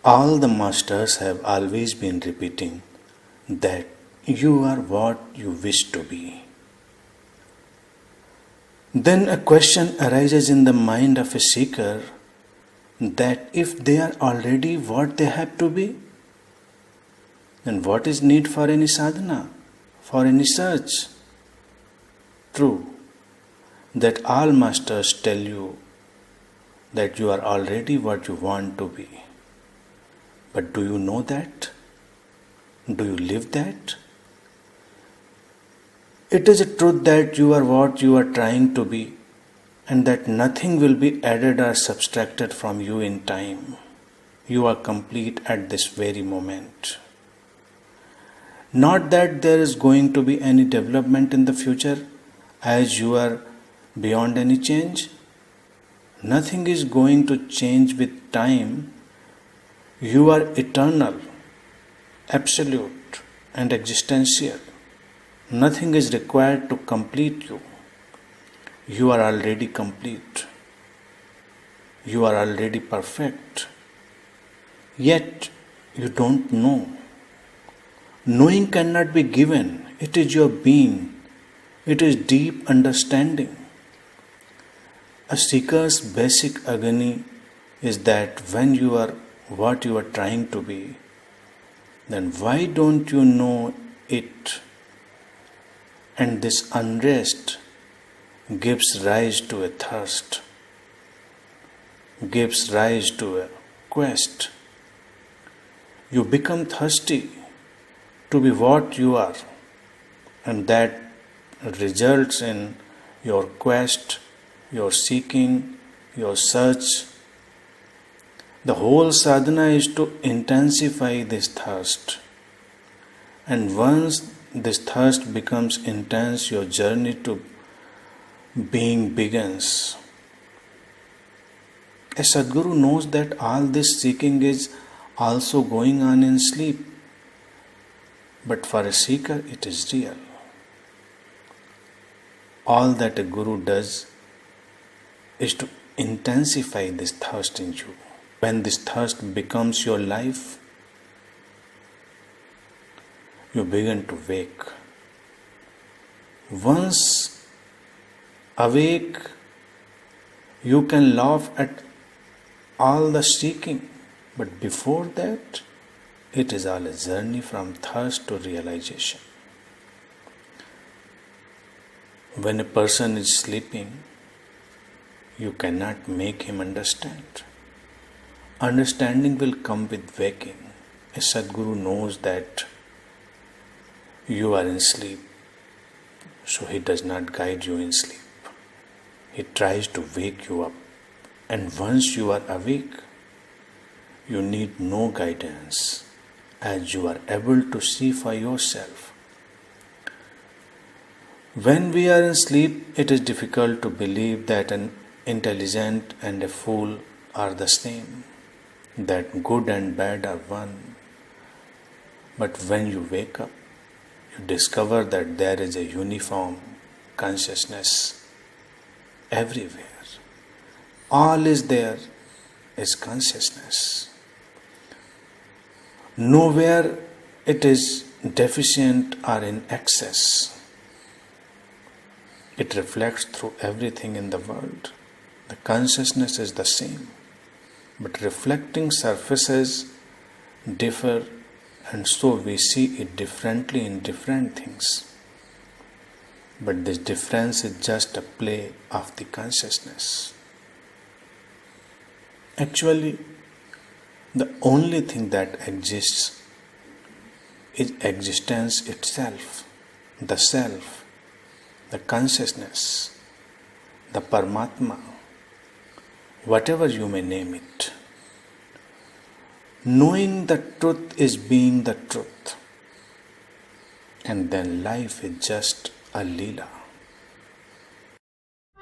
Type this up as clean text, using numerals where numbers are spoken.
All the masters have always been repeating that you are what you wish to be. Then a question arises in the mind of a seeker that if they are already what they have to be, then what is need for any sadhana, for any search? True, that all masters tell you that you are already what you want to be. But do you know that? Do you live that? It is a truth that you are what you are trying to be, and that nothing will be added or subtracted from you in time. You are complete at this very moment. Not that there is going to be any development in the future as you are beyond any change. Nothing is going to change with time. You are eternal, absolute, and existential. Nothing is required to complete you. You are already complete. You are already perfect. Yet you don't know. Knowing cannot be given. It is your being. It is deep understanding. A seeker's basic agony is that when you are what you are trying to be, then why don't you know it? And this unrest gives rise to a thirst, gives rise to a quest. You become thirsty to be what you are, and that results in your quest, your seeking, your search. The whole sadhana is to intensify this thirst. And once this thirst becomes intense, your journey to being begins. A Sadguru knows that all this seeking is also going on in sleep. But for a seeker, it is real. All that a Guru does is to intensify this thirst in you. When this thirst becomes your life, you begin to wake. Once awake, you can laugh at all the seeking, but before that, it is all a journey from thirst to realization. When a person is sleeping, you cannot make him understand. Understanding will come with waking. A Sadguru knows that you are in sleep, so he does not guide you in sleep. He tries to wake you up. And once you are awake, you need no guidance, as you are able to see for yourself. When we are in sleep, it is difficult to believe that an intelligent and a fool are the same, that good and bad are one. But when you wake up, you discover that there is a uniform consciousness everywhere. All is there is consciousness. Nowhere it is deficient or in excess. It reflects through everything in the world. The consciousness is the same, but reflecting surfaces differ, and so we see it differently in different things. But this difference is just a play of the consciousness. Actually, the only thing that exists is existence itself, the self, the consciousness, the Paramatma, whatever you may name it. Knowing the truth is being the truth, and then life is just a Leela.